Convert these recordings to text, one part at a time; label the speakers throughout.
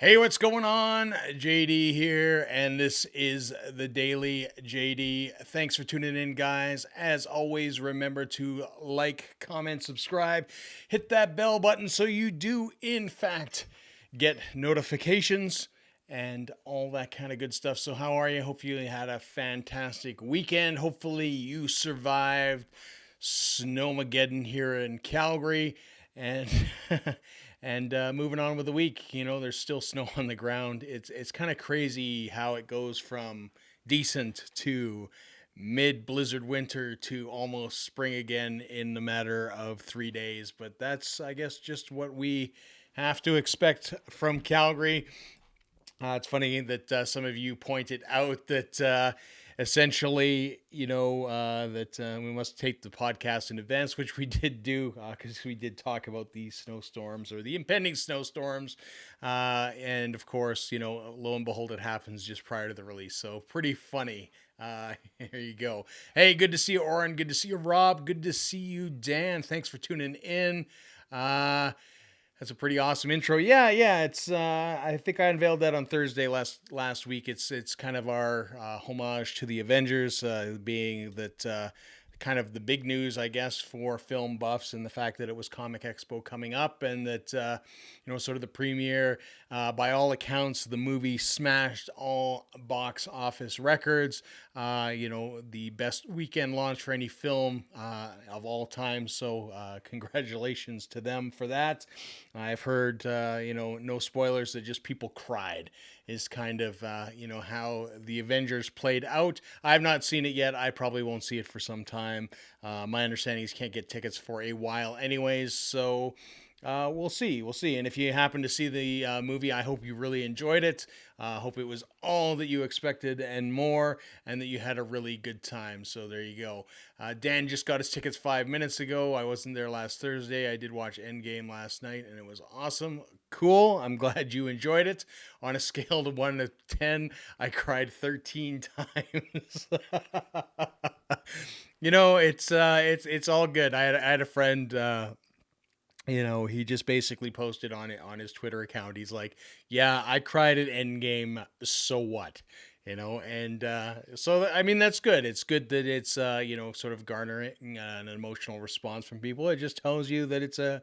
Speaker 1: Hey, what's going on? JD here, and this is the Daily JD. Thanks for tuning in, guys. As always, remember to like, comment, subscribe, hit that bell button so you do, in fact, get notifications and all that kind of good stuff. So, how are you? Hopefully, you had a fantastic weekend. Hopefully, you survived Snowmageddon here in Calgary. And moving on with the week, there's still snow on the ground. It's kind of crazy how it goes from decent to mid blizzard winter to almost spring again in the matter of 3 days. But that's, I guess, just what we have to expect from Calgary. It's funny that some of you pointed out that essentially, that we must tape the podcast in advance, which we did do because we did talk about the snowstorms or the impending snowstorms. And of course, lo and behold, it happens just prior to the release. So pretty funny. Here you go. Hey, good to see you, Oren. Good to see you, Rob. Good to see you, Dan. Thanks for tuning in. That's a pretty awesome intro. Yeah. It's I think I unveiled that on Thursday last week. It's kind of our homage to the Avengers, being that kind of the big news, I guess, for film buffs, and the fact that it was Comic Expo coming up, and that sort of the premiere. By all accounts, the movie smashed all box office records. The best weekend launch for any film of all time. So congratulations to them for that. I've heard, no spoilers, that just people cried is kind of, how the Avengers played out. I've not seen it yet. I probably won't see it for some time. My understanding is you can't get tickets for a while anyways. So we'll see. We'll see. And if you happen to see the movie, I hope you really enjoyed it. Hope it was all that you expected and more, and that you had a really good time. So there you go. Dan just got his tickets 5 minutes ago. I wasn't there last Thursday. I did watch Endgame last night, and it was awesome. Cool. I'm glad you enjoyed it. On a scale of 1 to 10, I cried 13 times. It's all good. I had a friend. He just basically posted on it on his Twitter account. He's like, "Yeah, I cried at Endgame. So what?" And so I mean that's good. It's good that it's sort of garnering an emotional response from people. It just tells you that it's a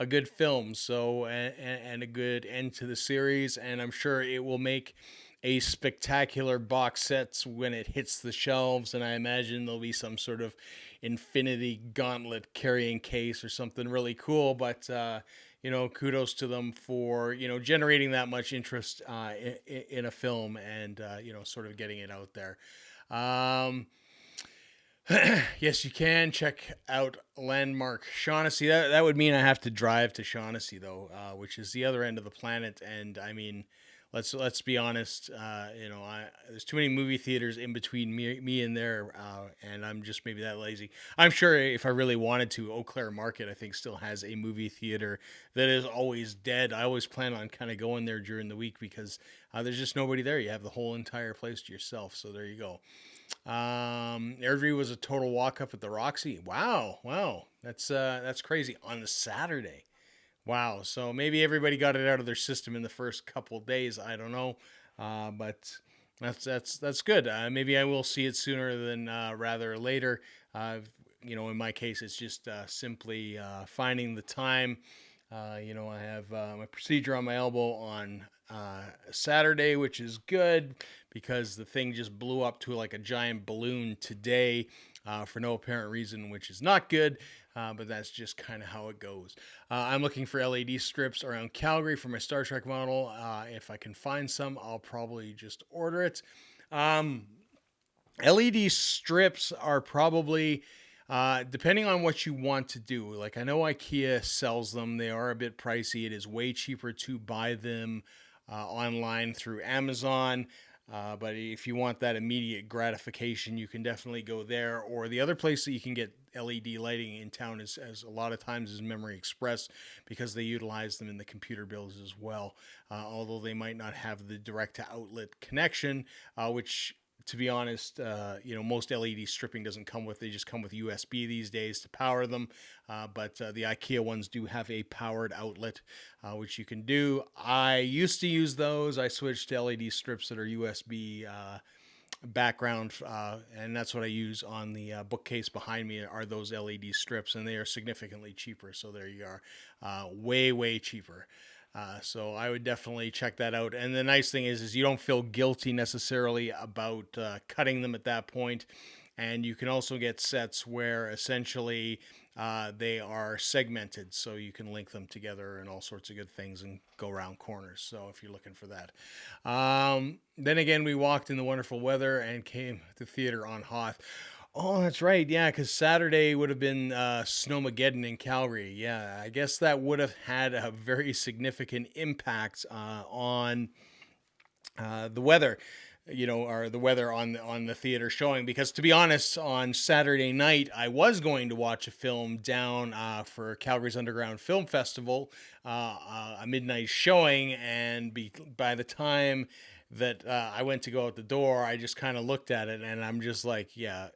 Speaker 1: good film. So and a good end to the series. And I'm sure it will make a spectacular box sets when it hits the shelves, and I imagine there'll be some sort of Infinity Gauntlet carrying case or something really cool. But kudos to them for generating that much interest in a film, and sort of getting it out there. Um, yes, you can check out Landmark Shaughnessy. That would mean I have to drive to Shaughnessy though, which is the other end of the planet. And I mean, let's be honest. There's too many movie theaters in between me and there, and I'm just maybe that lazy. I'm sure if I really wanted to, Eau Claire Market I think still has a movie theater that is always dead. I always plan on kind of going there during the week because there's just nobody there. You have the whole entire place to yourself. So there you go. Airdrie was a total walk up at the Roxy. Wow, that's crazy on the Saturday. Wow, so maybe everybody got it out of their system in the first couple days. I don't know, but that's good. Maybe I will see it sooner than rather later. In my case, it's just simply finding the time. I have my procedure on my elbow on Saturday, which is good because the thing just blew up to like a giant balloon today for no apparent reason, which is not good. But that's just kind of how it goes. I'm looking for LED strips around Calgary for my Star Trek model. If I can find some, I'll probably just order it. Um, LED strips are probably depending on what you want to do. Like I know IKEA sells them; they are a bit pricey. It is way cheaper to buy them online through Amazon. But if you want that immediate gratification, you can definitely go there. Or the other place that you can get LED lighting in town is, as a lot of times, is Memory Express because they utilize them in the computer builds as well. Although they might not have the direct to outlet connection, which to be honest, most LED stripping doesn't come with, they just come with USB these days to power them. But the IKEA ones do have a powered outlet, which you can do. I used to use those. I switched to LED strips that are USB background, and that's what I use on the bookcase behind me are those LED strips, and they are significantly cheaper. So there you are, way cheaper. So I would definitely check that out. And the nice thing is you don't feel guilty necessarily about cutting them at that point. And you can also get sets where essentially they are segmented, so you can link them together and all sorts of good things and go around corners. So if you're looking for that. Then again, we walked in the wonderful weather and came to theater on Hoth. Oh, that's right. Yeah, because Saturday would have been Snowmageddon in Calgary. Yeah, I guess that would have had a very significant impact on the weather, or the weather on the theater showing. Because to be honest, on Saturday night, I was going to watch a film down for Calgary's Underground Film Festival, a midnight showing, and by the time that I went to go out the door, I just kind of looked at it and I'm just like, yeah,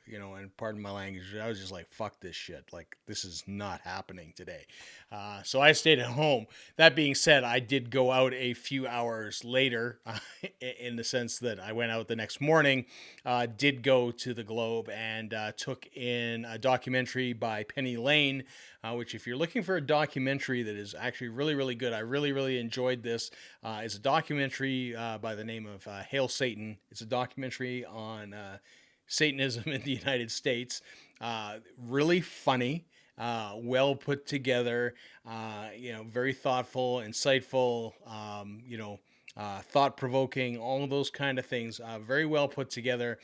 Speaker 1: and pardon my language, I was just like, fuck this shit. Like, this is not happening today. So I stayed at home. That being said, I did go out a few hours later in the sense that I went out the next morning, did go to the Globe and took in a documentary by Penny Lane, which if you're looking for a documentary that is actually really good, I really enjoyed this. It's a documentary by the name of Hail Satan. It's a documentary on Satanism in the United States. Really funny, well put together, very thoughtful, insightful, thought-provoking, all of those kind of things. Very well put together,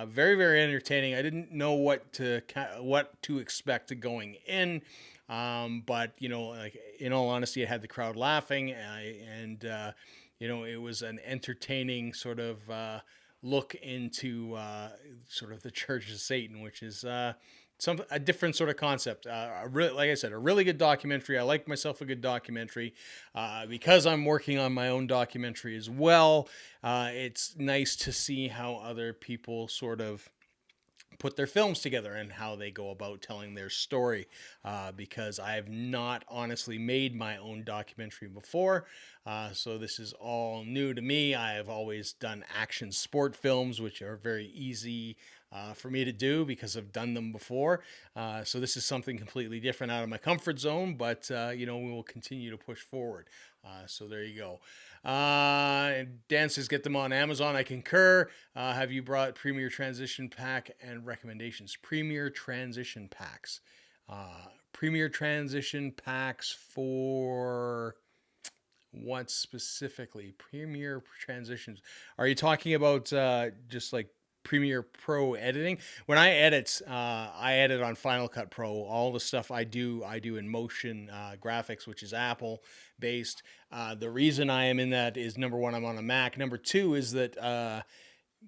Speaker 1: very entertaining. I didn't know what to expect going in, but like in all honesty, it had the crowd laughing, and it was an entertaining sort of look into sort of the Church of Satan, which is a different sort of concept. Like I said, a really good documentary. I like myself a good documentary. Because I'm working on my own documentary as well, it's nice to see how other people sort of put their films together and how they go about telling their story, because I have not honestly made my own documentary before, so this is all new to me. I have always done action sport films, which are very easy for me to do because I've done them before, so this is something completely different out of my comfort zone, but we will continue to push forward. So there you go. Dan says get them on Amazon. I concur. Have you brought Premier Transition Pack and recommendations? Premier Transition Packs. Premier Transition Packs for what specifically? Premier Transitions. Are you talking about just like Premiere Pro editing? When I edit on Final Cut Pro. All the stuff I do in Motion Graphics, which is Apple based. The reason I am in that is, number one, I'm on a Mac. Number two is that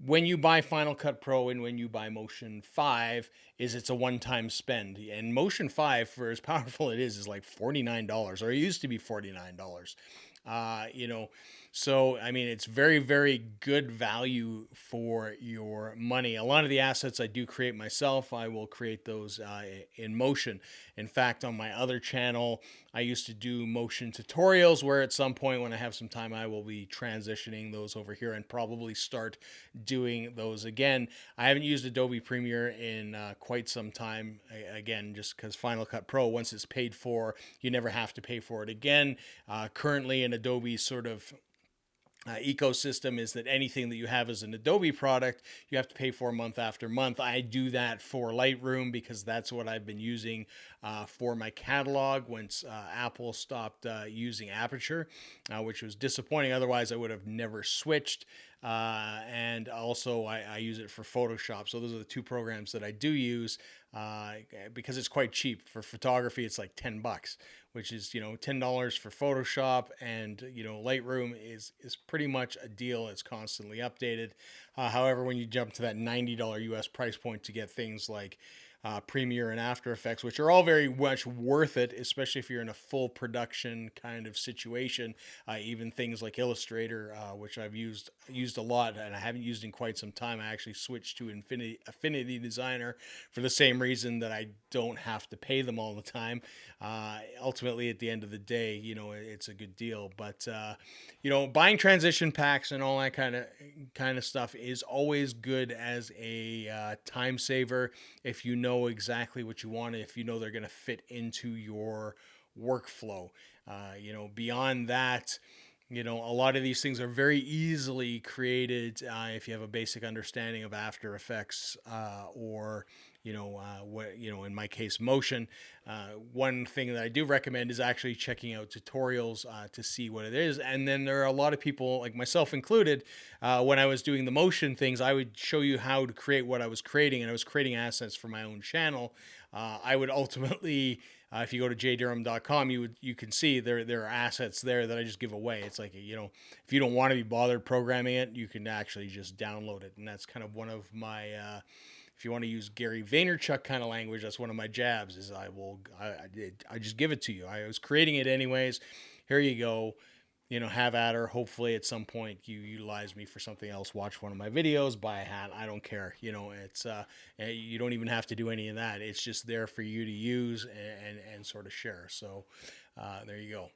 Speaker 1: when you buy Final Cut Pro and when you buy Motion 5, it's a one-time spend. And Motion 5, for as powerful it is like $49, or it used to be $49. So I mean, it's very good value for your money. A lot of the assets I do create myself. I will create those in Motion. In fact, on my other channel, I used to do Motion tutorials, where at some point when I have some time, I will be transitioning those over here and probably start doing those again. I haven't used Adobe Premiere in quite some time, again, just because Final Cut Pro, once it's paid for, you never have to pay for it again. Currently in Adobe sort of ecosystem is that anything that you have as an Adobe product, you have to pay for month after month. I do that for Lightroom because that's what I've been using for my catalog once Apple stopped using Aperture, which was disappointing. Otherwise, I would have never switched. And also I use it for Photoshop. So those are the two programs that I do use because it's quite cheap. For photography, it's like $10, which is, $10 for Photoshop, and, Lightroom is pretty much a deal. It's constantly updated. However, when you jump to that $90 US price point to get things like Premiere and After Effects, which are all very much worth it, especially if you're in a full production kind of situation. Even things like Illustrator, which I've used a lot, and I haven't used in quite some time. I actually switched to Affinity Designer for the same reason that I don't have to pay them all the time. Ultimately, at the end of the day, it's a good deal. But buying transition packs and all that kind of stuff is always good as a time saver if you know exactly what you want, if you know they're going to fit into your workflow. Beyond that, a lot of these things are very easily created if you have a basic understanding of After Effects or in my case, motion. One thing that I do recommend is actually checking out tutorials to see what it is. And then there are a lot of people, like myself included, when I was doing the motion things, I would show you how to create what I was creating, and I was creating assets for my own channel. I would ultimately, if you go to jdurham.com, you can see there are assets there that I just give away. It's like, if you don't want to be bothered programming it, you can actually just download it. And that's kind of one of my, if you want to use Gary Vaynerchuk kind of language, that's one of my jabs is I just give it to you. I was creating it anyways. Here you go. Have at her. Hopefully at some point you utilize me for something else. Watch one of my videos, buy a hat. I don't care. It's you don't even have to do any of that. It's just there for you to use and sort of share. So there you go.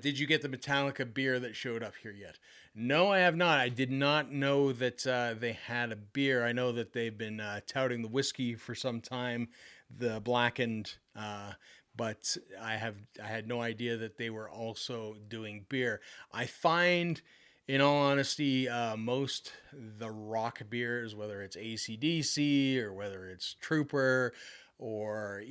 Speaker 1: Did you get the Metallica beer that showed up here yet? No, I have not. I did not know that they had a beer. I know that they've been touting the whiskey for some time, the blackened, but I had no idea that they were also doing beer. I find, in all honesty, most the rock beers, whether it's AC/DC or whether it's Trooper or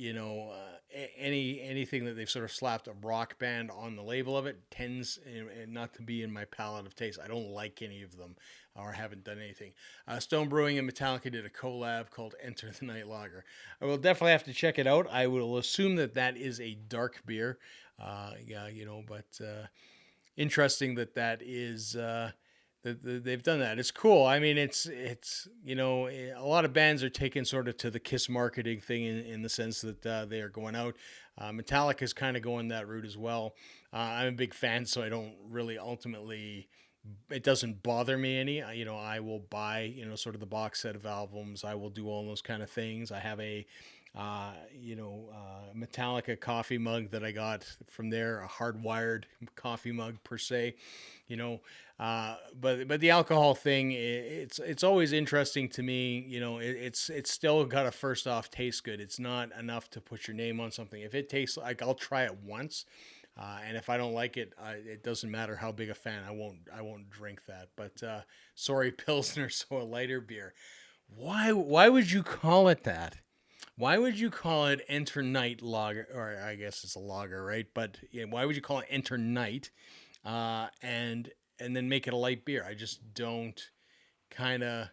Speaker 1: anything that they've sort of slapped a rock band on the label of it, tends not to be in my palette of taste. I don't like any of them or haven't done anything. Stone Brewing and Metallica did a collab called Enter the Night Lager. I will definitely have to check it out. I will assume that is a dark beer. But interesting that is they've done that. It's cool. I mean, it's a lot of bands are taking sort of to the Kiss marketing thing in the sense that they are going out. Metallica is kind of going that route as well. I'm a big fan, so I don't really ultimately. It doesn't bother me any. I will buy sort of the box set of albums. I will do all those kind of things. I have a Metallica coffee mug that I got from there, a hardwired coffee mug per se, but the alcohol thing, it's always interesting to me. It's still got to first off taste good. It's not enough to put your name on something. If it tastes like, I'll try it once. And if I don't like it, it doesn't matter how big a fan. I won't drink that. But sorry, Pilsner, so a lighter beer. Why would you call it that? Why would you call it Enter Night Lager? Or I guess it's a lager, right? But why would you call it Enter Night? And then make it a light beer? I just don't kind of.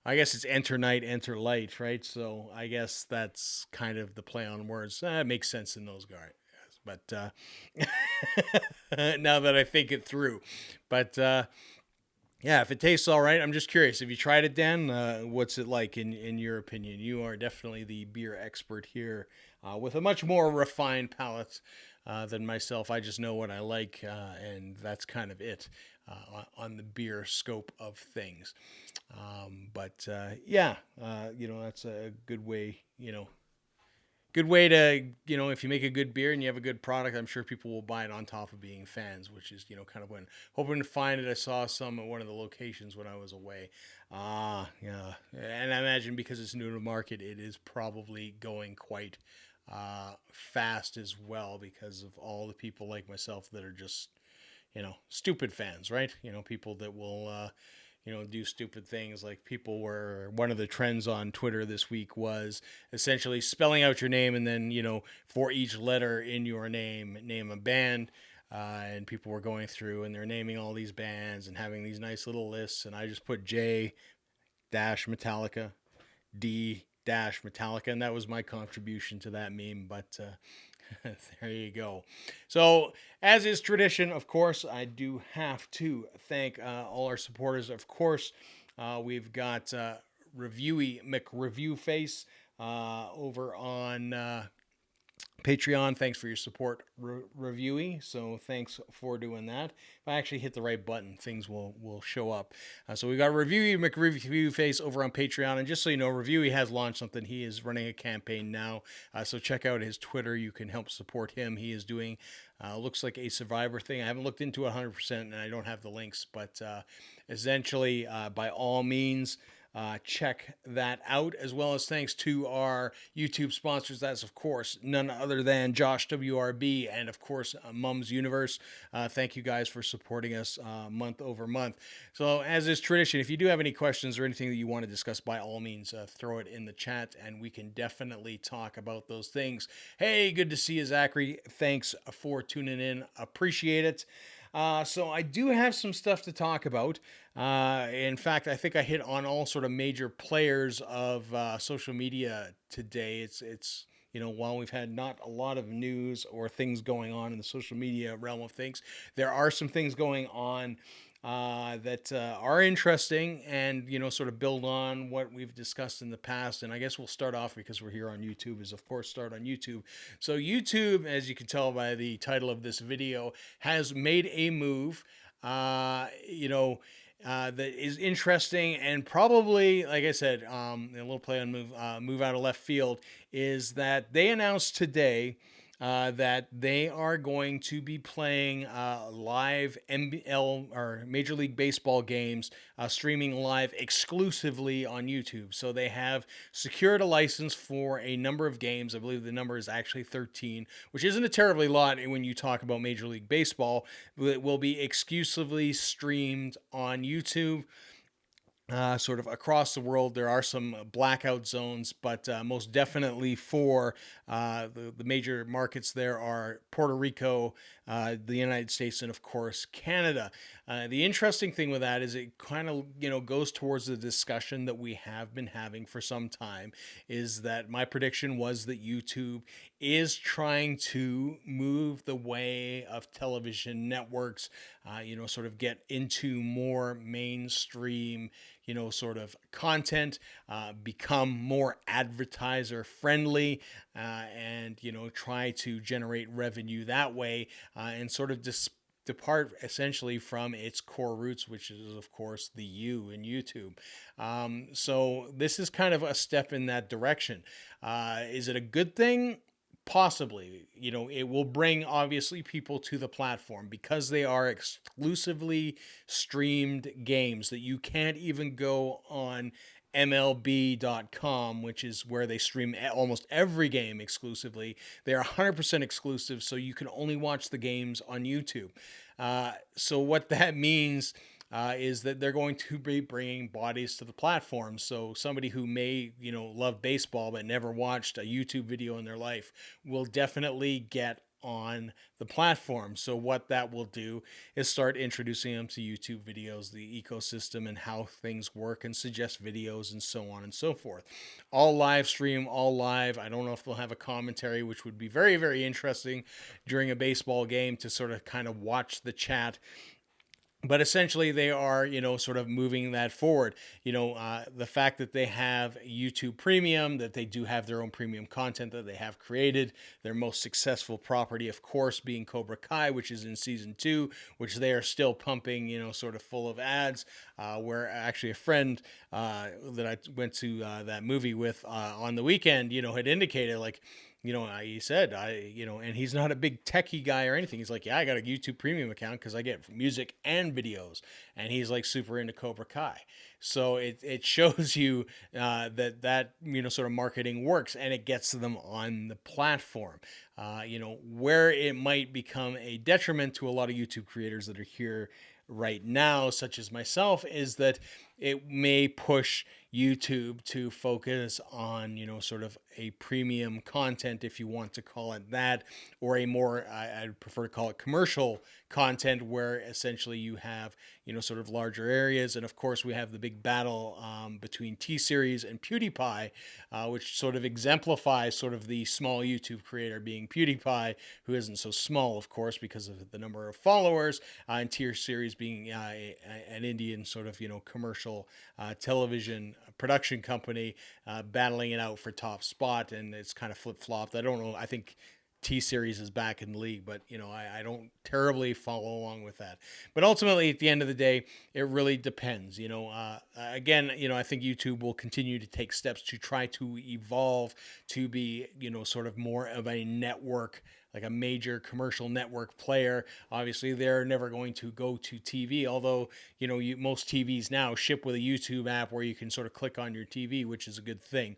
Speaker 1: I guess it's Enter Night, Enter Light, right? So I guess that's kind of the play on words. It makes sense in those guys. But now that I think it through, but yeah, if it tastes all right, I'm just curious. Have you tried it, Dan? What's it like in your opinion? You are definitely the beer expert here, with a much more refined palate than myself. I just know what I like, and that's kind of it on the beer scope of things. But yeah, that's a good way, good way to, if you make a good beer and you have a good product, I'm sure people will buy it on top of being fans, which is, kind of when hoping to find it. I saw some at one of the locations when I was away. Yeah. And I imagine because it's new to market, it is probably going quite fast as well because of all the people like myself that are just, stupid fans, right? People that will, do stupid things. Like one of the trends on Twitter this week was essentially spelling out your name and then, for each letter in your name a band. And people were going through and they're naming all these bands and having these nice little lists. And I just put J dash Metallica, D dash Metallica. And that was my contribution to that meme. But, there you go. So, as is tradition, of course, I do have to thank all our supporters. Of course, we've got Reviewy McReviewface over on Patreon. Thanks for your support, Reviewy. So thanks for doing that. If I actually hit the right button, things will show up. So we got Reviewy McReviewface over on Patreon. And just so you know, Reviewy has launched something. He is running a campaign now. So check out his Twitter. You can help support him. He is doing looks like a Survivor thing. I haven't looked into it 100%, and I don't have the links, but essentially, by all means, check that out, as well as thanks to our YouTube sponsors. That's, of course, none other than Josh WRB and, of course, Mum's Universe. Thank you guys for supporting us month over month. So, as is tradition, if you do have any questions or anything that you want to discuss, by all means, throw it in the chat, and we can definitely talk about those things. Hey, good to see you, Zachary. Thanks for tuning in. Appreciate it. So I do have some stuff to talk about. In fact, I think I hit on all sort of major players of social media today. It's while we've had not a lot of news or things going on in the social media realm of things, there are some things going on that are interesting and, sort of build on what we've discussed in the past. And I guess we'll start off, because we're here on YouTube, is of course start on YouTube. So YouTube, as you can tell by the title of this video, has made a move, that is interesting, and probably, like I said, a little play on move out of left field, is that they announced today that they are going to be playing live ML or Major League Baseball games, streaming live exclusively on YouTube. So they have secured a license for a number of games. I believe the number is actually 13, which isn't a terribly lot when you talk about Major League Baseball. It will be exclusively streamed on YouTube. Sort of across the world. There are some blackout zones, but most definitely for the major markets there are Puerto Rico, the United States, and of course Canada. The interesting thing with that is it kind of goes towards the discussion that we have been having for some time, is that my prediction was that YouTube is trying to move the way of television networks, sort of get into more mainstream sort of content, become more advertiser friendly, and, try to generate revenue that way, and sort of depart essentially from its core roots, which is, of course, the U in YouTube. So this is kind of a step in that direction. Is it a good thing? Possibly. It will bring obviously people to the platform because they are exclusively streamed games that you can't even go on MLB.com, which is where they stream almost every game exclusively. They are 100% exclusive, so you can only watch the games on YouTube. So what that means is that they're going to be bringing bodies to the platform. So somebody who may, love baseball but never watched a YouTube video in their life will definitely get on the platform. So what that will do is start introducing them to YouTube videos, the ecosystem, and how things work, and suggest videos and so on and so forth. All live stream, all live. I don't know if they'll have a commentary, which would be very, very interesting during a baseball game to sort of kind of watch the chat. But essentially, they are, sort of moving that forward. The fact that they have YouTube Premium, that they do have their own premium content that they have created. Their most successful property, of course, being Cobra Kai, which is in season 2, which they are still pumping, sort of full of ads. Where actually a friend that I went to that movie with on the weekend, had indicated, like, he said, and he's not a big techie guy or anything. He's like, yeah, I got a YouTube Premium account because I get music and videos. And he's like super into Cobra Kai. So it shows you that sort of marketing works, and it gets them on the platform. Where it might become a detriment to a lot of YouTube creators that are here right now, such as myself, is that it may push YouTube to focus on, sort of a premium content, if you want to call it that, or a more, I'd prefer to call it commercial content, where essentially you have, sort of larger areas. And of course, we have the big battle between T-Series and PewDiePie, which sort of exemplifies sort of the small YouTube creator being PewDiePie, who isn't so small, of course, because of the number of followers, and T-Series being an Indian sort of, commercial commercial television production company, battling it out for top spot, and it's kind of flip flopped. I don't know. I think T Series is back in the league, but I don't terribly follow along with that. But ultimately, at the end of the day, it really depends. Again, I think YouTube will continue to take steps to try to evolve to be, sort of more of a network, like a major commercial network player. Obviously, they're never going to go to TV, although, most TVs now ship with a YouTube app where you can sort of click on your TV, which is a good thing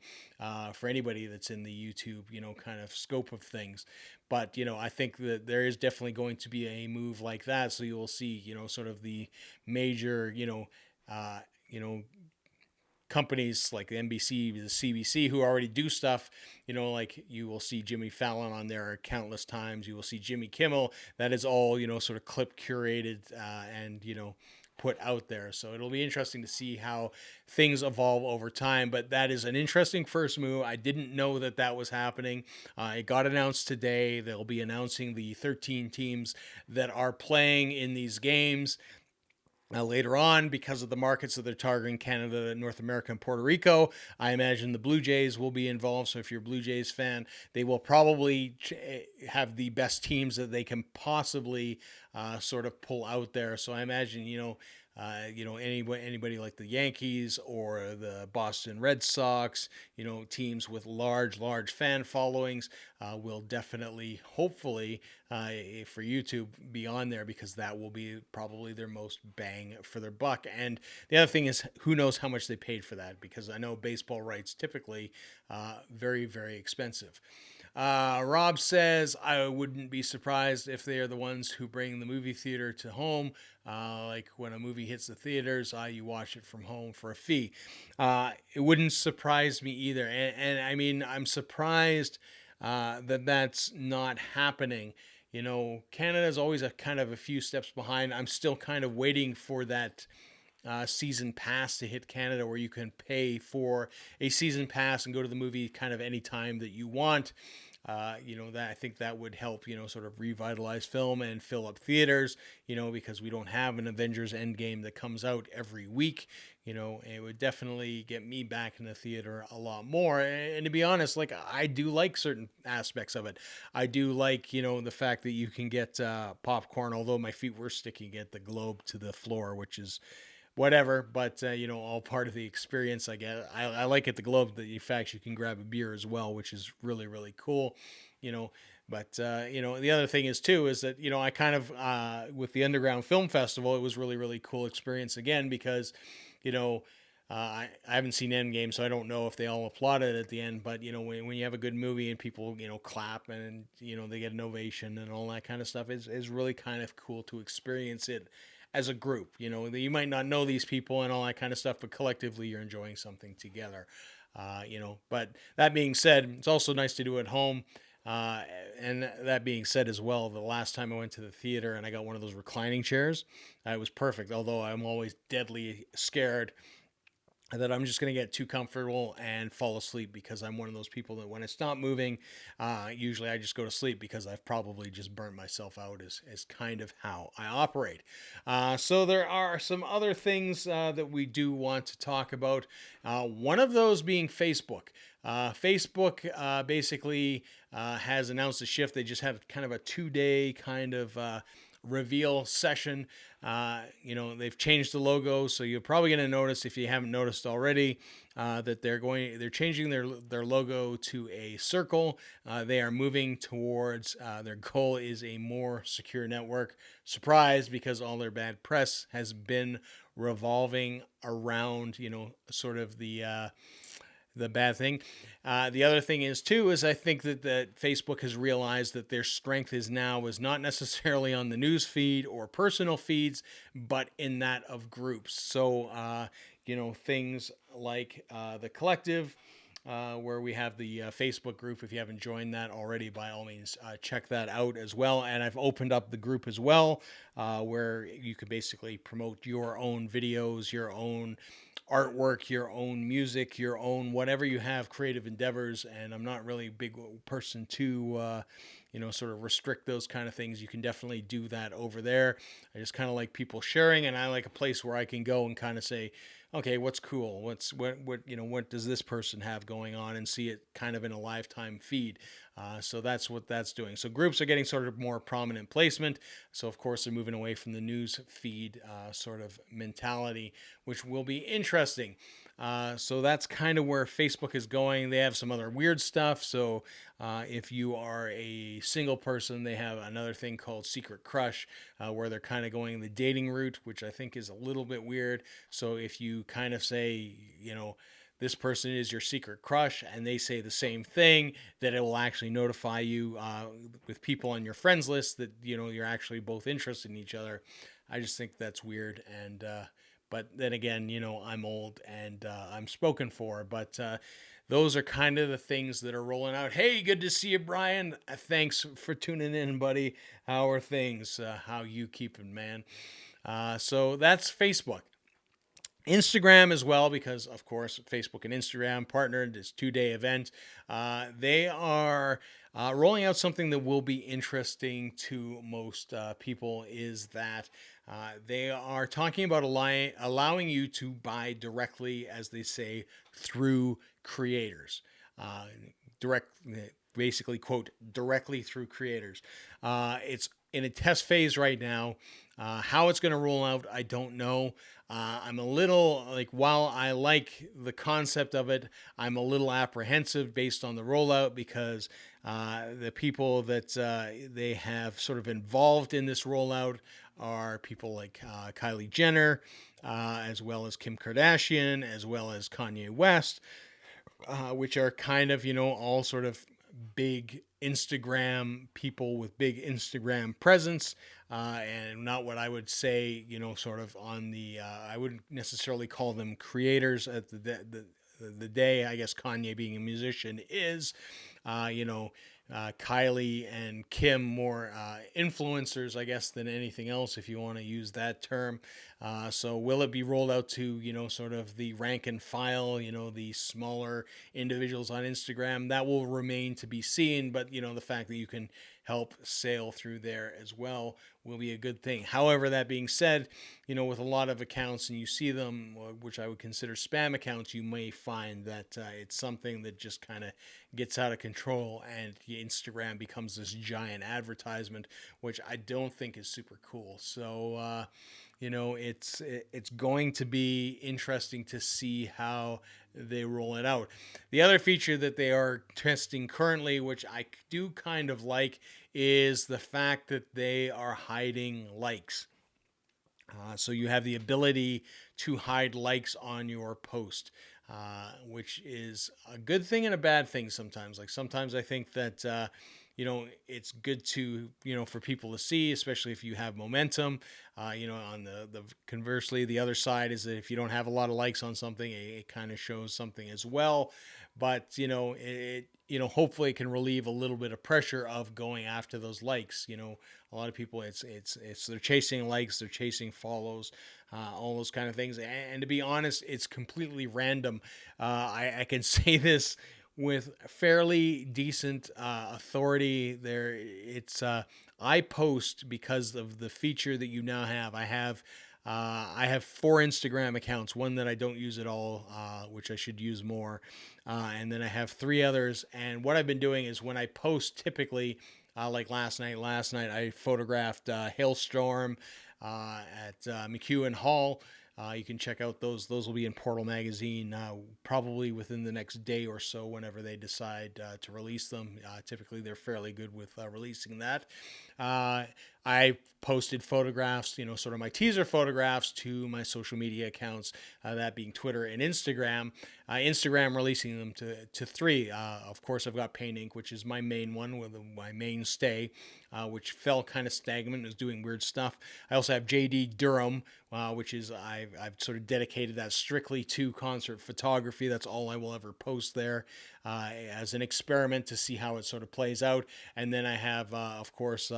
Speaker 1: for anybody that's in the YouTube, kind of scope of things. But, I think that there is definitely going to be a move like that. So you will see, sort of the major, uh, you know, companies like the NBC, the CBC, who already do stuff, like you will see Jimmy Fallon on there countless times. You will see Jimmy Kimmel. That is all, sort of clip curated and, put out there. So it'll be interesting to see how things evolve over time. But that is an interesting first move. I didn't know that that was happening. It got announced today. They'll be announcing the 13 teams that are playing in these games. Later on, because of the markets that they're targeting, Canada, North America, and Puerto Rico, I imagine the Blue Jays will be involved. So if you're a Blue Jays fan, they will probably have the best teams that they can possibly sort of pull out there. So I imagine, anybody like the Yankees or the Boston Red Sox, teams with large fan followings will definitely, hopefully, for YouTube be on there, because that will be probably their most bang for their buck. And the other thing is, who knows how much they paid for that, because I know baseball rights typically very, very expensive. Rob says, I wouldn't be surprised if they are the ones who bring the movie theater to home. Like when a movie hits the theaters, you watch it from home for a fee. It wouldn't surprise me either. And I mean, I'm surprised that that's not happening. Canada is always a kind of a few steps behind. I'm still kind of waiting for that season pass to hit Canada, where you can pay for a season pass and go to the movie kind of any time that you want. That I think that would help, sort of revitalize film and fill up theaters, because we don't have an Avengers Endgame that comes out every week. It would definitely get me back in the theater a lot more. And to be honest, like, I do like certain aspects of it. I do like, the fact that you can get popcorn, although my feet were sticking at the globe to the floor, which is whatever, but all part of the experience. I like at the Globe that in fact you can grab a beer as well, which is really, really cool. But the other thing is too is that I kind of with the Underground Film Festival, it was really, really cool experience again, because I haven't seen Endgame, so I don't know if they all applauded at the end. But when you have a good movie and people clap and they get an ovation and all that kind of stuff, is really kind of cool to experience it as a group. You might not know these people and all that kind of stuff, but collectively you're enjoying something together. But that being said, it's also nice to do it at home. And that being said as well, the last time I went to the theater and I got one of those reclining chairs, it was perfect. Although I'm always deadly scared that I'm just going to get too comfortable and fall asleep, because I'm one of those people that when it's not moving, usually I just go to sleep, because I've probably just burnt myself out, is kind of how I operate. So there are some other things that we do want to talk about. One of those being Facebook. Facebook basically has announced a shift. They just had kind of a 2-day kind of reveal session. They've changed the logo, so you're probably going to notice, if you haven't noticed already, that they're changing their logo to a circle. They are moving towards their goal is a more secure network. Surprise, because all their bad press has been revolving around sort of the bad thing. The other thing is too, is I think that Facebook has realized that their strength is not necessarily on the news feed or personal feeds, but in that of groups. So, things like The Collective, where we have the Facebook group. If you haven't joined that already, by all means, check that out as well. And I've opened up the group as well, where you can basically promote your own videos, your own artwork, your own music, your own whatever you have, creative endeavors. And I'm not really a big person to sort of restrict those kind of things. You can definitely do that over there. I just kind of like people sharing, and I like a place where I can go and kind of say, okay, what's cool? What does this person have going on, and see it kind of in a lifetime feed. So that's what that's doing. So groups are getting sort of more prominent placement. So of course they're moving away from the news feed sort of mentality, which will be interesting. So that's kind of where Facebook is going. They have some other weird stuff. So if you are a single person, they have another thing called Secret Crush, where they're kind of going the dating route, which I think is a little bit weird. So if you kind of say, this person is your secret crush, and they say the same thing, that it will actually notify you with people on your friends list that you're actually both interested in each other. I just think that's weird, and but then again, I'm old and I'm spoken for. But those are kind of the things that are rolling out. Hey, good to see you, Brian. Thanks for tuning in, buddy. How are things? How you keeping, man? So that's Facebook. Instagram as well, because of course Facebook and Instagram partnered this 2-day event. They are rolling out something that will be interesting to most people, is that they are talking about allowing you to buy directly, as they say, through creators. Direct, basically, quote, directly through creators. It's in a test phase right now. How it's going to roll out, I don't know. I'm a little, like, while I like the concept of it, I'm a little apprehensive based on the rollout, because the people that they have sort of involved in this rollout are people like Kylie Jenner, as well as Kim Kardashian, as well as Kanye West, which are kind of, all sort of big Instagram people with big Instagram presence, and not what I would say, sort of on the, I wouldn't necessarily call them creators at the day. I guess Kanye, being a musician, is, Kylie and Kim more influencers, I guess, than anything else, if you want to use that term. So will it be rolled out to, sort of the rank and file, the smaller individuals on Instagram? That will remain to be seen, but, the fact that you can help sail through there as well will be a good thing. However, that being said, with a lot of accounts, and you see them, which I would consider spam accounts, you may find that it's something that just kind of gets out of control, and Instagram becomes this giant advertisement, which I don't think is super cool. So, it's going to be interesting to see how they roll it out. The other feature that they are testing currently, which I do kind of like, is the fact that they are hiding likes. So you have the ability to hide likes on your post, which is a good thing and a bad thing sometimes. Like, sometimes I think that it's good to, for people to see, especially if you have momentum. On the conversely, the other side is that if you don't have a lot of likes on something, it kind of shows something as well. But hopefully it can relieve a little bit of pressure of going after those likes. A lot of people, it's they're chasing likes, they're chasing follows, all those kind of things. And to be honest, it's completely random. I can say this with fairly decent authority. I post because of the feature that you now have. I have 4 Instagram accounts, one that I don't use at all, which I should use more. And then I have 3 others. And what I've been doing is, when I post, typically, like last night I photographed Hailstorm at McEwen Hall. You can check out those. Those will be in Portal Magazine probably within the next day or so, whenever they decide to release them. Typically, they're fairly good with releasing that. I posted photographs, sort of my teaser photographs, to my social media accounts, that being Twitter and Instagram. Instagram releasing them to 3. Of course, I've got Paint Ink, which is my main one, with my mainstay, which fell kind of stagnant and is doing weird stuff. I also have JD Durham, which is I've sort of dedicated that strictly to concert photography. That's all I will ever post there, as an experiment to see how it sort of plays out. And then I have, of course,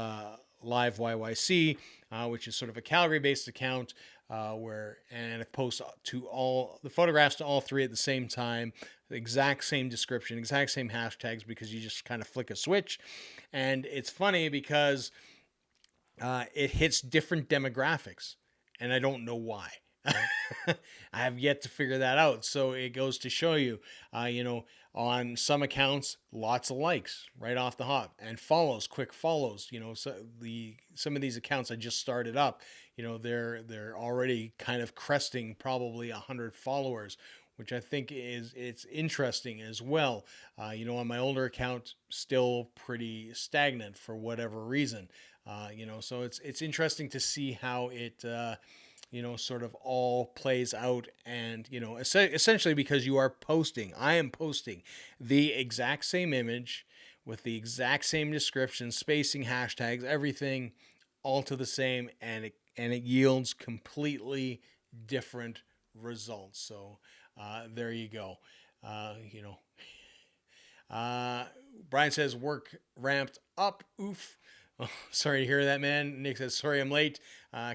Speaker 1: Live YYC, which is sort of a Calgary-based account, and I post to all the photographs to all 3 at the same time, the exact same description, exact same hashtags, because you just kind of flick a switch. And it's funny because it hits different demographics, and I don't know why. I have yet to figure that out. So it goes to show you, you know, on some accounts, lots of likes right off the hop and follows, quick follows. You know, so some of these accounts I just started up, you know, they're already kind of cresting probably 100 followers, which I think it's interesting as well. You know, on my older account, still pretty stagnant for whatever reason. You know, so it's interesting to see how it you know, sort of all plays out. And, you know, essentially because I am posting the exact same image with the exact same description, spacing, hashtags, everything all to the same, and it yields completely different results. So there you go. You know, uh, Brian says work ramped up. Oof. Oh, sorry to hear that, man. Nick says, sorry I'm late.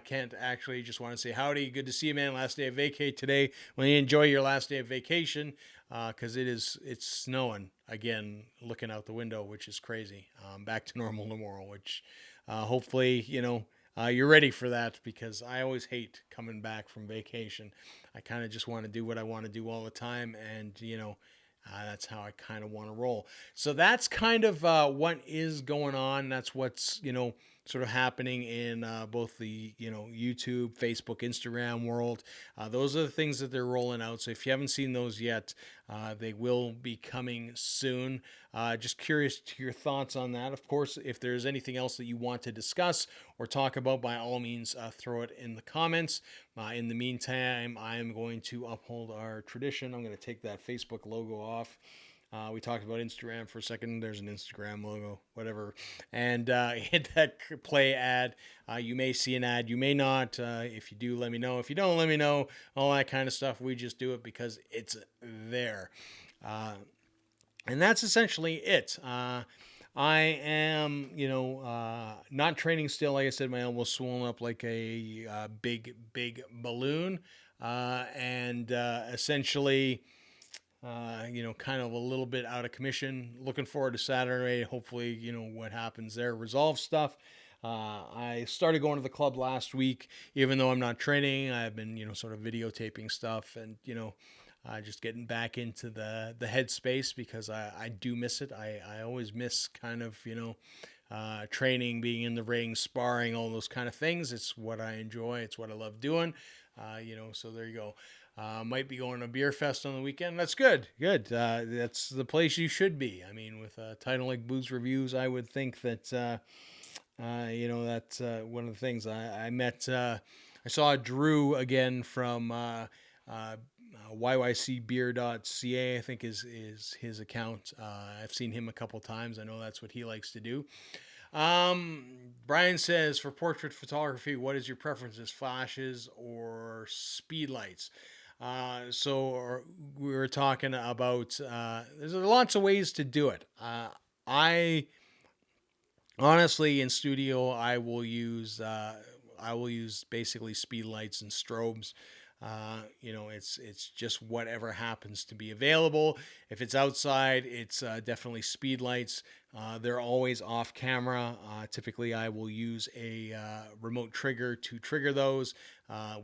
Speaker 1: Can't actually, just want to say howdy. Good to see you, man. Last day of vacay today. Well, you enjoy your last day of vacation because it's snowing again, looking out the window, which is crazy. Back to normal tomorrow, which hopefully, you know, you're ready for that because I always hate coming back from vacation. I kind of just want to do what I want to do all the time. And, you know, that's how I kind of want to roll. So that's kind of what is going on. That's what's, you know, sort of happening in both the, you know, YouTube, Facebook, Instagram world. Those are the things that they're rolling out. So if you haven't seen those yet, they will be coming soon. Just curious to your thoughts on that. Of course, if there's anything else that you want to discuss or talk about, by all means, throw it in the comments. In the meantime, I am going to uphold our tradition. I'm going to take that Facebook logo off. We talked about Instagram for a second. There's an Instagram logo, whatever. And hit that play ad. You may see an ad, you may not. If you do, let me know. If you don't, let me know. All that kind of stuff. We just do it because it's there. And that's essentially it. I am, you know, not training still. Like I said, my elbow's swollen up like a big balloon. And essentially, you know, kind of a little bit out of commission. Looking forward to Saturday. Hopefully, you know, what happens there, resolve stuff. I started going to the club last week, even though I'm not training. I've been, you know, sort of videotaping stuff and, you know, just getting back into the headspace because I do miss it. I always miss kind of, you know, training, being in the ring, sparring, all those kind of things. It's what I enjoy. It's what I love doing. You know, so there you go. Might be going to Beer Fest on the weekend. That's good. Good. That's the place you should be. I mean, with a title like Booze Reviews, I would think that, you know, that's one of the things. I met, I saw Drew again from yycbeer.ca, I think is his account. I've seen him a couple times. I know that's what he likes to do. Brian says, for portrait photography, what is your preferences, flashes or speed lights? So we were talking about, there's lots of ways to do it. I honestly, in studio, I will use basically speed lights and strobes. You know, it's just whatever happens to be available. If it's outside, it's definitely speed lights. They're always off camera. Typically, I will use a remote trigger to trigger those.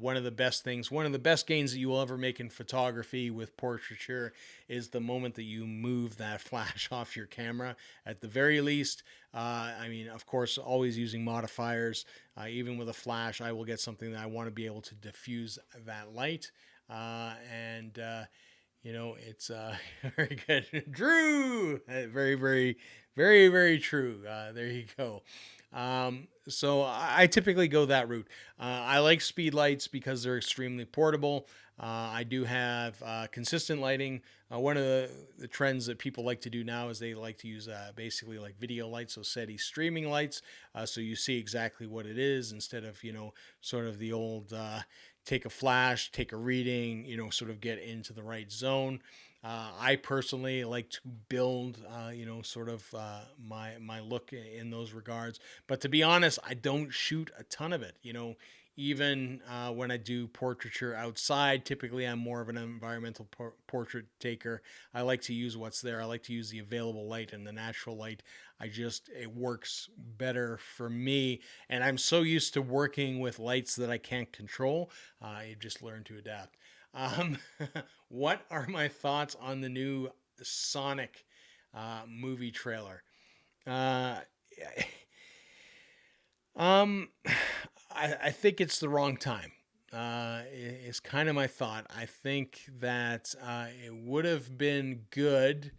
Speaker 1: One of the best things, one of the best gains that you will ever make in photography with portraiture is the moment that you move that flash off your camera. At the very least, I mean, of course, always using modifiers. Even with a flash, I will get something that I want to be able to diffuse that light. And you know, it's very good. Drew! Very true. There you go. So I typically go that route. I like speed lights because they're extremely portable. I do have consistent lighting. One of the trends that people like to do now is they like to use basically like video lights, so SETI streaming lights, so you see exactly what it is instead of, you know, sort of the old take a flash, take a reading, you know, sort of get into the right zone. I personally like to build, you know, sort of my look in those regards. But to be honest, I don't shoot a ton of it. You know, even when I do portraiture outside. Typically, I'm more of an environmental portrait taker. I like to use what's there. I like to use the available light and the natural light. It works better for me. And I'm so used to working with lights that I can't control. I just learn to adapt. Um, what are my thoughts on the new Sonic movie trailer? Uh, um, I think it's the wrong time. Is kind of my thought. I think that it would have been good.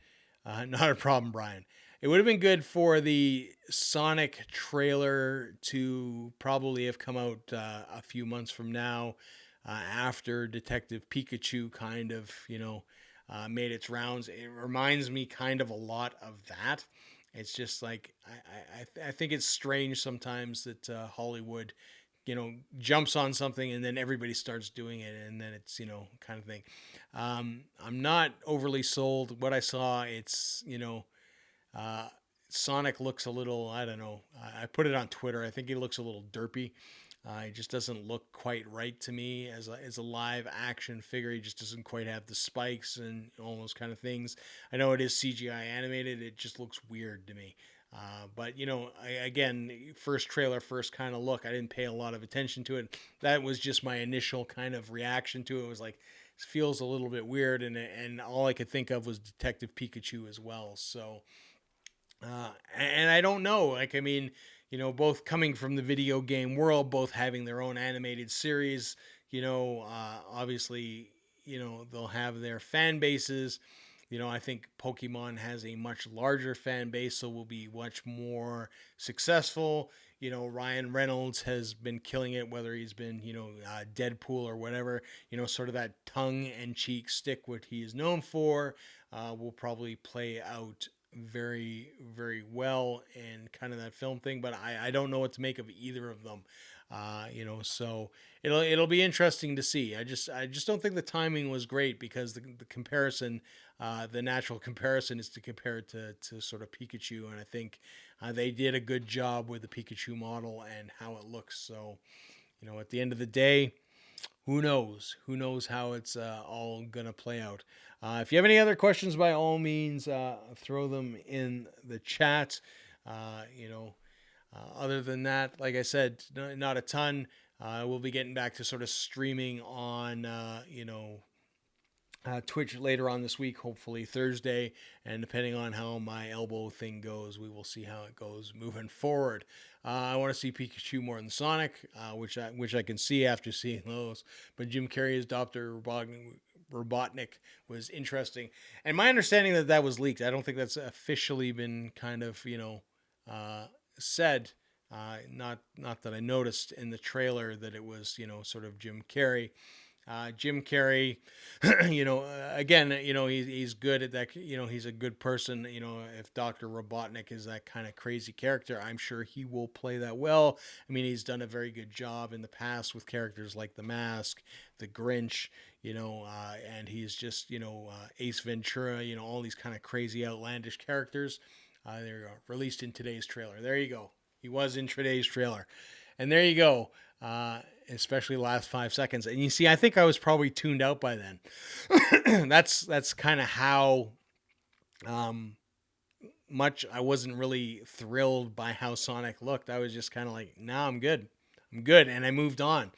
Speaker 1: Not a problem, Brian. It would have been good for the Sonic trailer to probably have come out a few months from now, after Detective Pikachu kind of, made its rounds. It reminds me kind of a lot of that. It's just like I think it's strange sometimes that Hollywood, jumps on something and then everybody starts doing it, and then it's, kind of thing. I'm not overly sold. What I saw, it's, uh, Sonic looks a little, I don't know. I put it on Twitter. I think he looks a little derpy. He just doesn't look quite right to me as a live action figure. He just doesn't quite have the spikes and all those kind of things. I know it is CGI animated. It just looks weird to me. But again, first trailer, first kind of look. I didn't pay a lot of attention to it. That was just my initial kind of reaction to it. It was like, this feels a little bit weird, and all I could think of was Detective Pikachu as well. So and I don't know. Like, I mean, both coming from the video game world, both having their own animated series, obviously, they'll have their fan bases. I think Pokemon has a much larger fan base, so will be much more successful. Ryan Reynolds has been killing it, whether he's been, Deadpool or whatever, sort of that tongue and cheek stick, what he is known for, will probably play out very, very well in kind of that film thing, but I don't know what to make of either of them. So it'll be interesting to see. I just don't think the timing was great, because the comparison, the natural comparison is to compare it to sort of Pikachu, and I think they did a good job with the Pikachu model and how it looks. So at the end of the day, who knows? Who knows how it's all gonna play out? If you have any other questions, by all means, throw them in the chat. Other than that, like I said, not a ton. We'll be getting back to sort of streaming on, Twitch later on this week, hopefully Thursday, and depending on how my elbow thing goes, we will see how it goes moving forward. I want to see Pikachu more than Sonic, which I can see after seeing those. But Jim Carrey's Doctor Robotnik was interesting, and my understanding that was leaked. I don't think that's officially been kind of said. Not that I noticed in the trailer that it was sort of Jim Carrey. Jim Carrey, again, he's good at that. He's a good person. If Dr. Robotnik is that kind of crazy character, I'm sure he will play that well. I mean, he's done a very good job in the past with characters like The Mask, The Grinch, and he's just, Ace Ventura, all these kind of crazy, outlandish characters. They're released in today's trailer. There you go. He was in today's trailer. And there you go. Especially the last 5 seconds. And you see, I think I was probably tuned out by then. That's kind of how much I wasn't really thrilled by how Sonic looked. I was just kind of like, nah, I'm good. I'm good. And I moved on.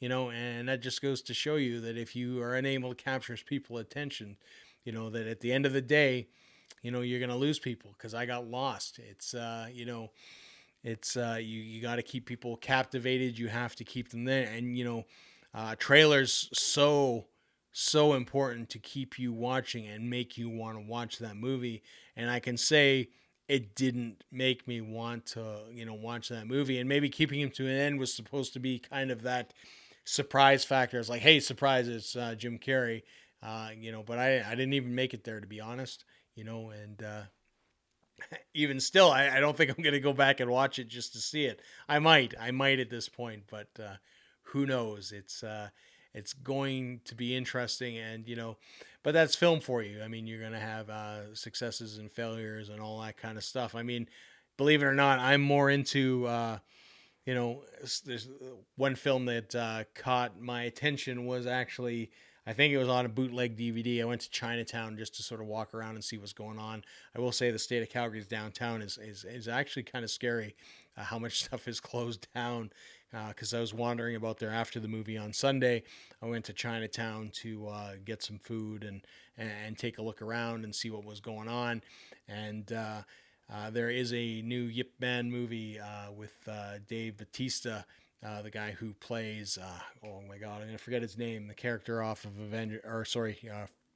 Speaker 1: And that just goes to show you that if you are unable to capture people's attention, that at the end of the day, you're going to lose people, because I got lost. It's, it's you got to keep people captivated. You have to keep them there, and trailers so important to keep you watching and make you want to watch that movie. And I can say it didn't make me want to watch that movie. And maybe keeping him to an end was supposed to be kind of that surprise factor. It's like, hey, surprise, it's Jim Carrey. But I didn't even make it there, to be honest. And even still, I don't think I'm going to go back and watch it just to see it. I might at this point, but who knows? It's going to be interesting, and but that's film for you. I mean, you're going to have successes and failures and all that kind of stuff. I mean, believe it or not, I'm more into there's one film that caught my attention was actually, I think it was on a bootleg DVD. I went to Chinatown just to sort of walk around and see what's going on. I will say the state of Calgary's downtown is actually kind of scary, how much stuff is closed down. Because I was wandering about there after the movie on Sunday. I went to Chinatown to get some food and take a look around and see what was going on. And there is a new Yip Man movie with Dave Bautista, the guy who plays, oh my God, I'm gonna forget his name, the character off of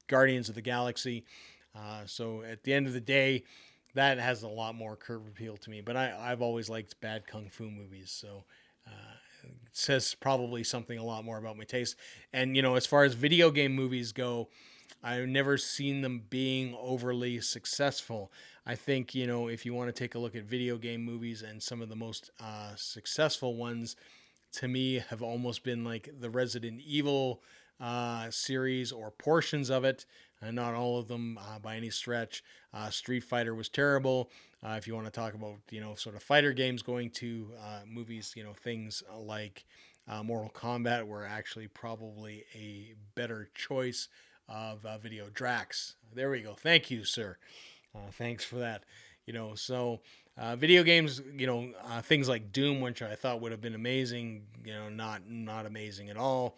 Speaker 1: Guardians of the Galaxy. So at the end of the day, that has a lot more curb appeal to me. But I've always liked bad kung fu movies, so it says probably something a lot more about my taste. And as far as video game movies go, I've never seen them being overly successful. I think, if you want to take a look at video game movies, and some of the most successful ones to me have almost been like the Resident Evil series or portions of it, and not all of them by any stretch. Street Fighter was terrible. If you want to talk about, sort of fighter games going to movies, things like Mortal Kombat were actually probably a better choice of video. Drax. There we go. Thank you, sir. Thanks for that. Video games, things like Doom, which I thought would have been amazing, not amazing at all.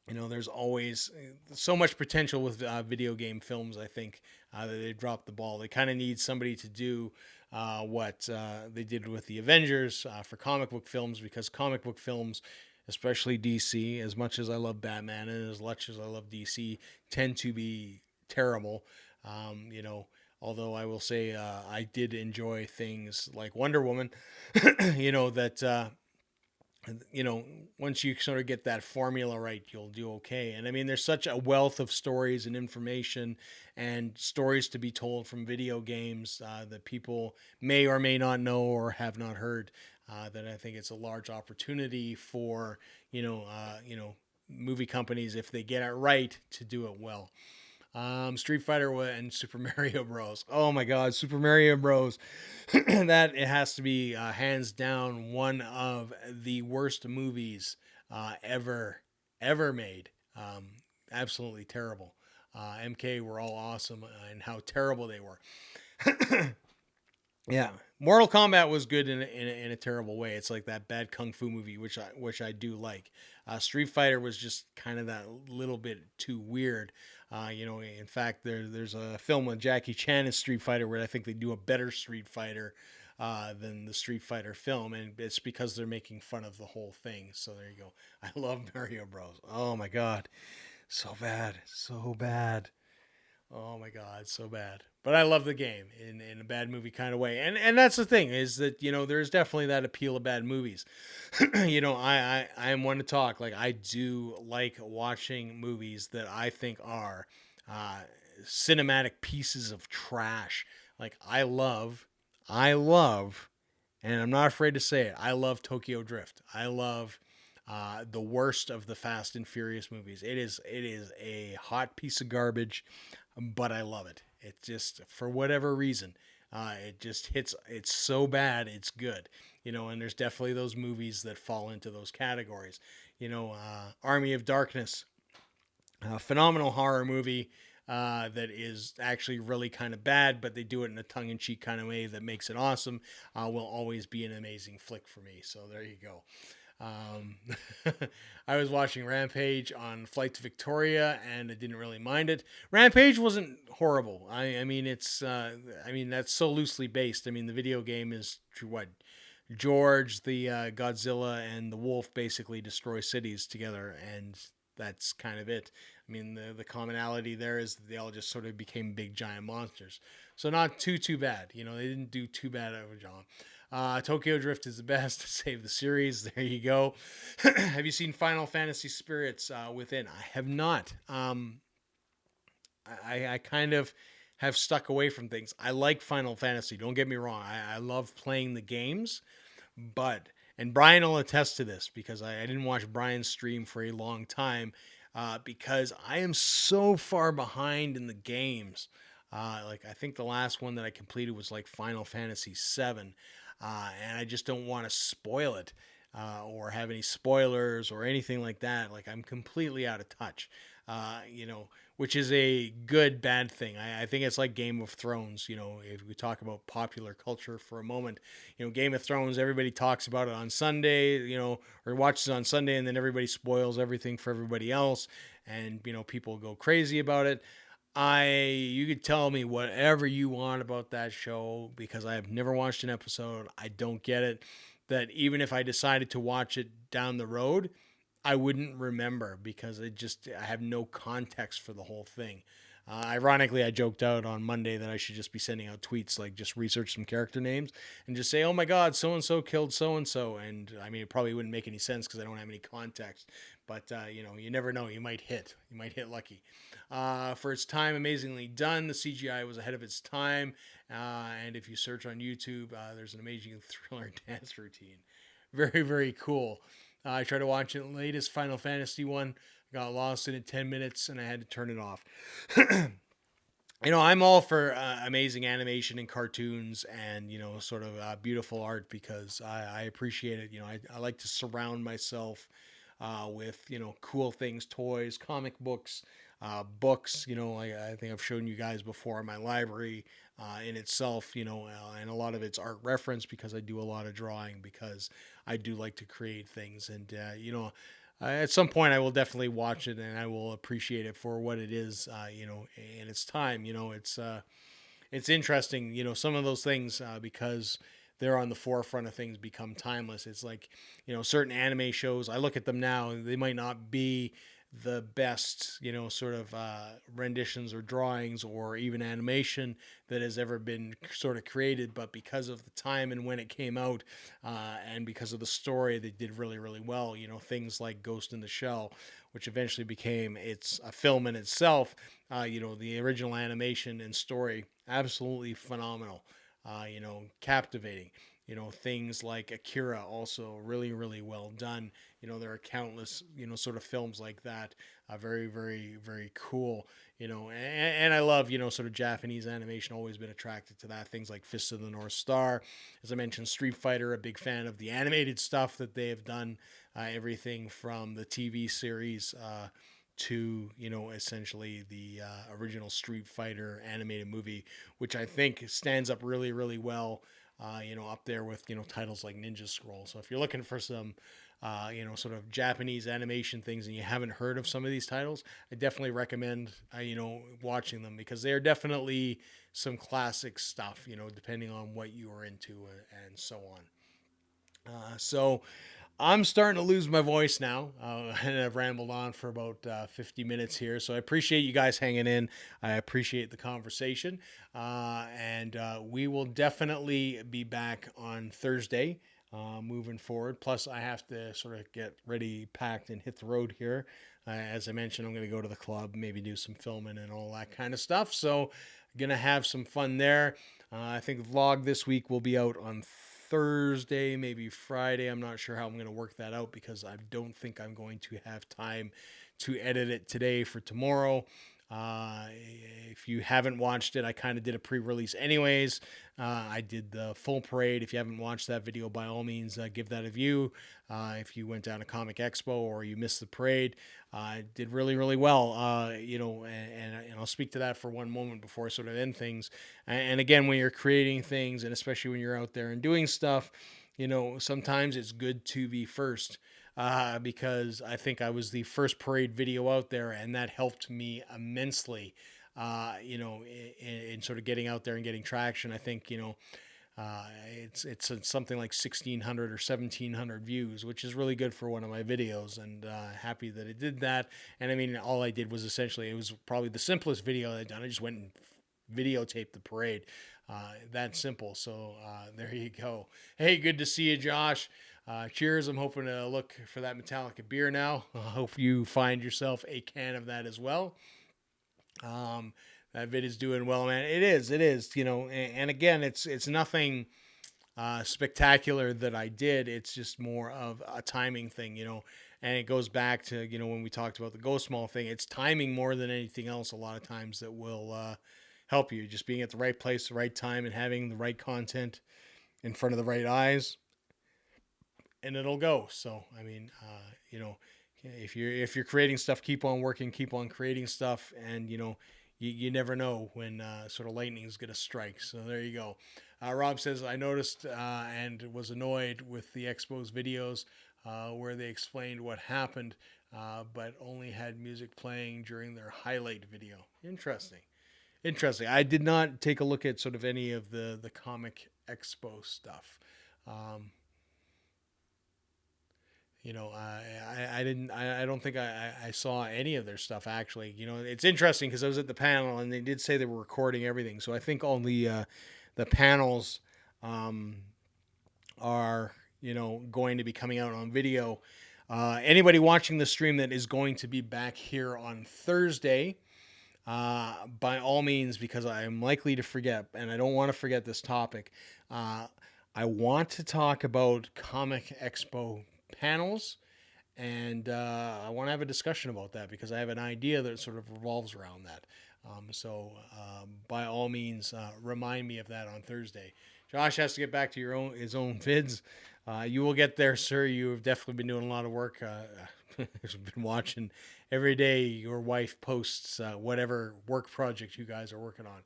Speaker 1: There's always so much potential with video game films. I think that they dropped the ball. They kind of need somebody to do what they did with the Avengers for comic book films, because comic book films, especially DC, as much as I love Batman and as much as I love DC, tend to be terrible. Although I will say I did enjoy things like Wonder Woman, that once you sort of get that formula right, you'll do okay. And I mean, there's such a wealth of stories and information and stories to be told from video games that people may or may not know or have not heard. That I think it's a large opportunity for movie companies, if they get it right, to do it well. Street Fighter and Super Mario Bros. Oh my God, Super Mario Bros. That it has to be hands down one of the worst movies ever made. Absolutely terrible. MK were all awesome and how terrible they were. Yeah, Mortal Kombat was good in a terrible way. It's like that bad kung fu movie, which I do like. Street Fighter was just kind of that little bit too weird. In fact, there's a film with Jackie Chan in Street Fighter where I think they do a better Street Fighter than the Street Fighter film, and it's because they're making fun of the whole thing. So there you go. I love Mario Bros. Oh my God, so bad, so bad. Oh my God, so bad. But I love the game in a bad movie kind of way. And that's the thing, is that, there's definitely that appeal of bad movies. I am one to talk. Like, I do like watching movies that I think are cinematic pieces of trash. Like, I love, and I'm not afraid to say it, I love Tokyo Drift. I love the worst of the Fast and Furious movies. It is a hot piece of garbage, but I love it. It just, for whatever reason, it just hits. It's so bad, it's good. And there's definitely those movies that fall into those categories. Army of Darkness, a phenomenal horror movie that is actually really kind of bad, but they do it in a tongue-in-cheek kind of way that makes it awesome. Will always be an amazing flick for me. So there you go. Um, I was watching Rampage on Flight to Victoria, and I didn't really mind it. Rampage wasn't horrible. I mean, that's so loosely based. I mean, the video game is what George, the Godzilla, and the wolf basically destroy cities together, and that's kind of it. I mean, the commonality there is that they all just sort of became big giant monsters. So not too bad. They didn't do too bad of a job. Tokyo Drift is the best to save the series. There you go. Have you seen Final Fantasy Spirits Within? I have not. I kind of have stuck away from things. I like Final Fantasy. Don't get me wrong. I love playing the games, and Brian will attest to this because I didn't watch Brian's stream for a long time because I am so far behind in the games. Like, I think the last one that I completed was like Final Fantasy VII. and I just don't want to spoil it or have any spoilers or anything like that. Like I'm completely out of touch, you know, which is a good bad thing. I think it's like Game of Thrones. You know, if we talk about popular culture for a moment, you know, Game of Thrones, everybody talks about it on Sunday, you know, or watches it on Sunday, and then everybody spoils everything for everybody else, and you know, people go crazy about it. You could tell me whatever you want about that show because I have never watched an episode. I don't get it. That even if I decided to watch it down the road, I wouldn't remember because I have no context for the whole thing. Ironically, I joked out on Monday that I should just be sending out tweets like just research some character names and just say, "Oh my God, so and so killed so and so," and I mean it probably wouldn't make any sense because I don't have any context. But you know, you never know. You might hit. You might hit lucky. For its time, amazingly done. The CGI was ahead of its time. And if you search on YouTube, there's an amazing thriller dance routine. Very, very cool. I tried to watch the latest Final Fantasy one. Got lost in it 10 minutes and I had to turn it off. You know, I'm all for amazing animation and cartoons and, you know, sort of beautiful art because I appreciate it. You know, I like to surround myself with, you know, cool things, toys, comic books, books. You know, I think I've shown you guys before my library in itself, you know, and a lot of it's art reference because I do a lot of drawing because I do like to create things. And, you know, at some point, I will definitely watch it and I will appreciate it for what it is, you know, in its time. You know, it's interesting, you know, some of those things because they're on the forefront of things become timeless. It's like, you know, certain anime shows, I look at them now, they might not be the best, you know, sort of renditions or drawings or even animation that has ever been sort of created. But because of the time and when it came out and because of the story, they did really, really well. You know, things like Ghost in the Shell, which eventually became it's a film in itself. You know, the original animation and story, absolutely phenomenal. You know, captivating. You know, things like Akira, also really, really well done. You know, there are countless, you know, sort of films like that. Very, very, very cool. You know, and I love, you know, sort of Japanese animation, always been attracted to that. Things like Fist of the North Star. As I mentioned, Street Fighter, a big fan of the animated stuff that they have done. Everything from the TV series to, you know, essentially the original Street Fighter animated movie, which I think stands up really, really well. You know, up there with, you know, titles like Ninja Scroll. So if you're looking for some, you know, sort of Japanese animation things and you haven't heard of some of these titles, I definitely recommend, you know, watching them because they are definitely some classic stuff, you know, depending on what you are into and so on. So I'm starting to lose my voice now, and I've rambled on for about 50 minutes here. So I appreciate you guys hanging in. I appreciate the conversation, and we will definitely be back on Thursday. Moving forward. Plus, I have to sort of get ready, packed, and hit the road here. As I mentioned, I'm going to go to the club, maybe do some filming and all that kind of stuff. So, going to have some fun there. I think the vlog this week will be out on Thursday, maybe Friday. I'm not sure how I'm going to work that out because I don't think I'm going to have time to edit it today for tomorrow. Uh, if you haven't watched it, I kind of did a pre-release anyways. I did the full parade. If you haven't watched that video, by all means, give that a view. If you went down to Comic Expo or you missed the parade, I did really, really well. You know, and I'll speak to that for one moment before I sort of end things. And again, when you're creating things, and especially when you're out there and doing stuff, you know, sometimes it's good to be first. Because I think I was the first parade video out there, and that helped me immensely. You know, in sort of getting out there and getting traction. I think, you know, it's something like 1,600 or 1,700 views, which is really good for one of my videos, and happy that it did that. And I mean, all I did was essentially, it was probably the simplest video I'd done. I just went and videotaped the parade. That simple. So there you go. Hey, good to see you, Josh. Cheers. I'm hoping to look for that Metallica beer now. I hope you find yourself a can of that as well. Um, that vid is doing well, man. It is. It is. You know, and again, it's nothing spectacular that I did. It's just more of a timing thing, you know. And it goes back to, you know, when we talked about the Go Small thing. It's timing more than anything else. A lot of times that will help you. Just being at the right place, the right time, and having the right content in front of the right eyes, and it'll go. So I mean, if you're creating stuff, keep on working, keep on creating stuff, and you never know when sort of lightning is going to strike. So there you go. Rob says, I noticed and was annoyed with the Expo's videos where they explained what happened, but only had music playing during their highlight video. Interesting. Interesting. I did not take a look at sort of any of the Comic Expo stuff. Um, I didn't. I don't think I saw any of their stuff actually. It's interesting because I was at the panel and they did say they were recording everything. So I think all the panels um, are going to be coming out on video. Anybody watching the stream that is going to be back here on Thursday, by all means, because I am likely to forget, and I don't want to forget this topic. I want to talk about Comic Expo panels, and I want to have a discussion about that because I have an idea that sort of revolves around that. So by all means, remind me of that on Thursday. Josh has to get back to his own vids. You will get there, sir. You have definitely been doing a lot of work. I've been watching every day. Your wife posts whatever work project you guys are working on.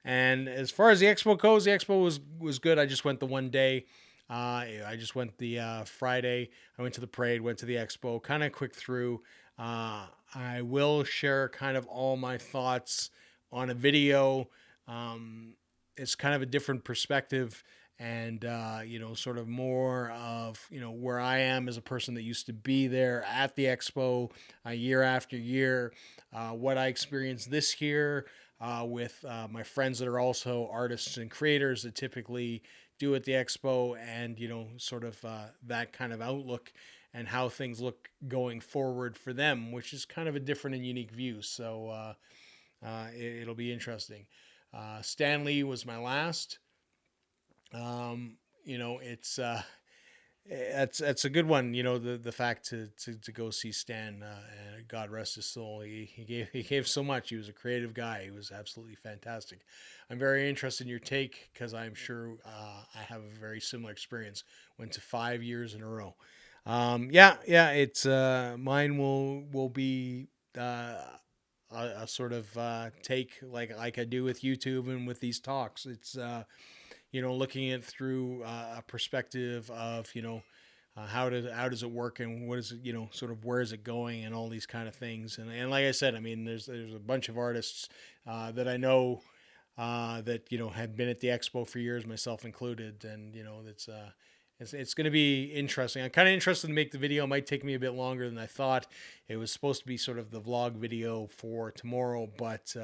Speaker 1: And as far as the expo goes, the expo was good. I just went the one day. I just went the Friday. I went to the parade, went to the expo, kind of quick through. I will share kind of all my thoughts on a video. It's kind of a different perspective and, sort of more of, where I am as a person that used to be there at the expo year after year, what I experienced this year with my friends that are also artists and creators that typically do at the expo and, sort of that kind of outlook and how things look going forward for them, which is kind of a different and unique view. So it'll be interesting. Stan Lee was my last. It's a good one. The fact to go see Stan, God rest his soul. He gave so much. He was a creative guy. He was absolutely fantastic. I'm very interested in your take because I'm sure I have a very similar experience. Went to 5 years in a row. It's mine will be a sort of take like I do with YouTube and with these talks. It's looking at through a perspective of how does it work and what is it, sort of where is it going and all these kind of things. And like I said, I mean, there's a bunch of artists that I know that have been at the expo for years, myself included, and it's going to be interesting. I'm kind of interested to make the video. It might take me a bit longer than I thought. It was supposed to be sort of the vlog video for tomorrow, but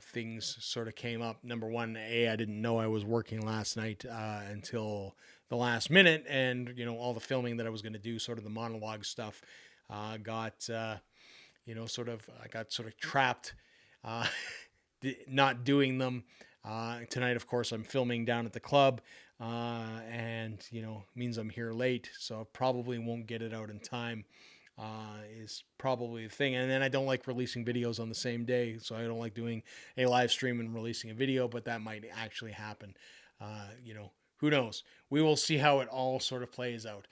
Speaker 1: things sort of came up. Number one, I didn't know I was working last night until the last minute, and all the filming that I was going to do, sort of the monologue stuff, got I got sort of trapped, not doing them. Tonight, of course, I'm filming down at the club, and means I'm here late, so I probably won't get it out in time. Is probably the thing. And then I don't like releasing videos on the same day, so I don't like doing a live stream and releasing a video, but that might actually happen. Who knows? We will see how it all sort of plays out.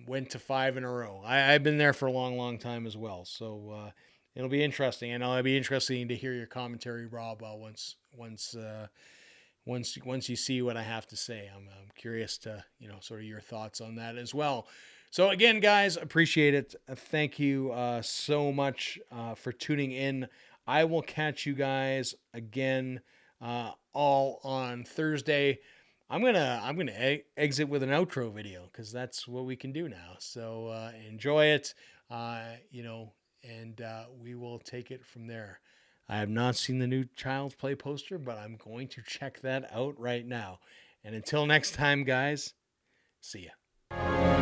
Speaker 1: Went to 5 in a row. I've been there for a long, long time as well, so it'll be interesting, and it'll be interesting to hear your commentary, Rob, once you see what I have to say. I'm curious to sort of your thoughts on that as well. So again, guys, appreciate it. Thank you so much for tuning in. I will catch you guys again all on Thursday. I'm gonna exit with an outro video because that's what we can do now. So enjoy it, and we will take it from there. I have not seen the new Child's Play poster, but I'm going to check that out right now. And until next time, guys, see ya.